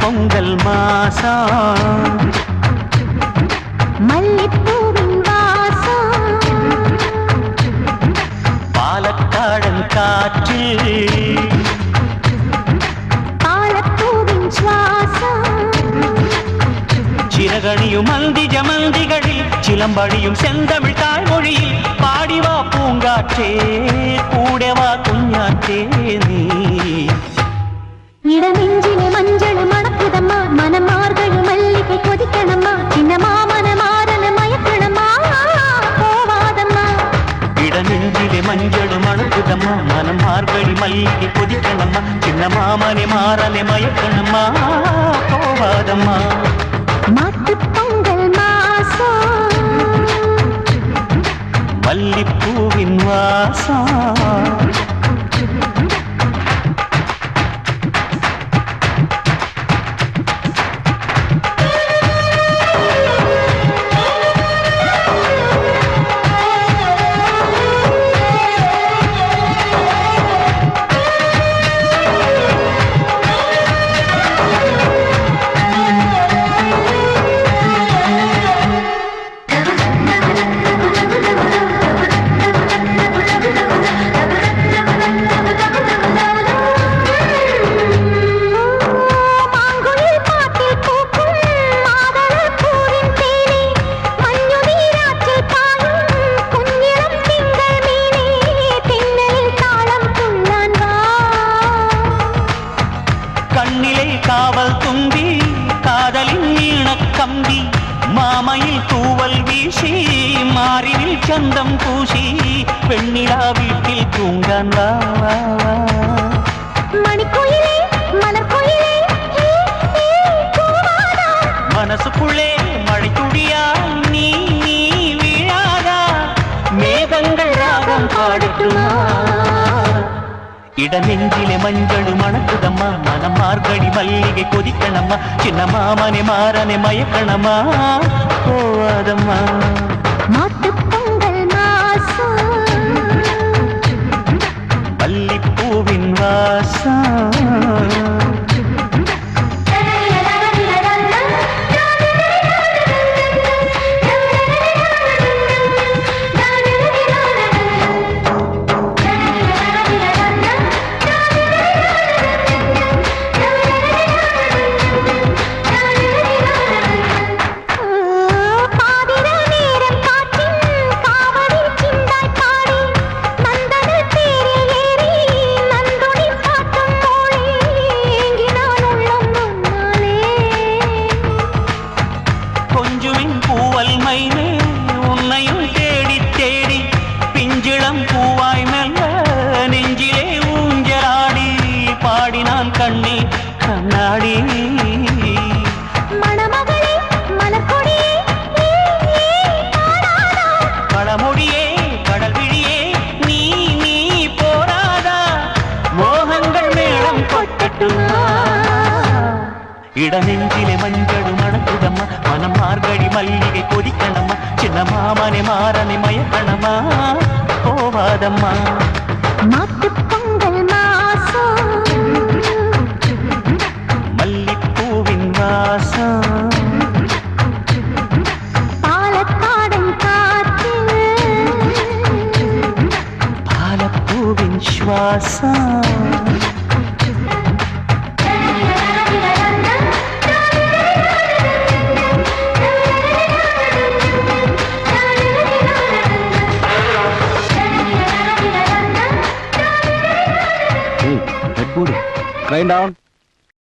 பொங்கல் மாசம் மல்லிப்பூவின் வாசம் பாலக்காடன் காற்று பாலப்பூவின் சுவாசம் சிறகணியும் மந்தி ஜமந்திகளில் சிலம்படியும் செந்தமிழ் தாய்மொழியில் பாடிவா பூங்காற்றே கூடவா குஞ்சாற்றே நீ இடமெஞ்சிலே மஞ்சள் மணக்குதம்மா மனமார்கள் மல்லிகை கொதிக்கணம்மா சின்னமா மனமாறன மயக்கணம்மா போவாதம்மா இடமெஞ்சிலே மஞ்சள் மணக்குதம்மா மனமார்கழி மல்லிகை கொதிக்கணம்மா சின்னமா மனை மாறனை மயக்கணம்மா போவாதம்மா மாட்டுப் பொங்கல் மாசம் மல்லிப்பூவின் வாசம் காவல் தும்பி காதலின் ஈணக்கம்பி மாமையில் தூவல் வீசி மாறிவில் சந்தம் பூசி பெண்ணிலா வீட்டில் தூங்கான் மணிக்குயிலே மலர்குயிலே மனசுக்குள்ளே மழைத்துடியா நீ வீழாதா மேகங்கள் ராகம் பாடட்டுமா இடமெஞ்சிலே மஞ்சள் மணக்குதம்மா மனமார்கழி மல்லிகை கொதிக்கணம்மா சின்னமா மனை மாறனை மயக்கணம்மா போவாதம்மா மாட்டுப் பொங்கல் மாசம் மல்லிப்பூவின் வாசம் உன்னையும் தேடி தேடி பிஞ்சிளம் பூவாய் மெல்ல நெஞ்சிலே ஊஞ்சலாடி பாடினான் கண்ணி கண்ணாடி மணமகளே மலர்கொடியே பழமொழியே கடல் விழியே நீ நீ போராதா மோகங்கள் மேளம் கொட்டட்டுமா இடநெஞ்சிலே மஞ்சள் மணக்குதம்மா மனம் மார்கழி மல்லிகை கொதிக்கணம்மா சின்னமா மனை மாறனை மயக்கணம்மா போவாதம்மா மாட்டுப் பொங்கல் மாசம் மல்லிப்பூவின் வாசம் பாலக்காடன் காற்று பாலப்பூவின் சுவாசம் Grind down.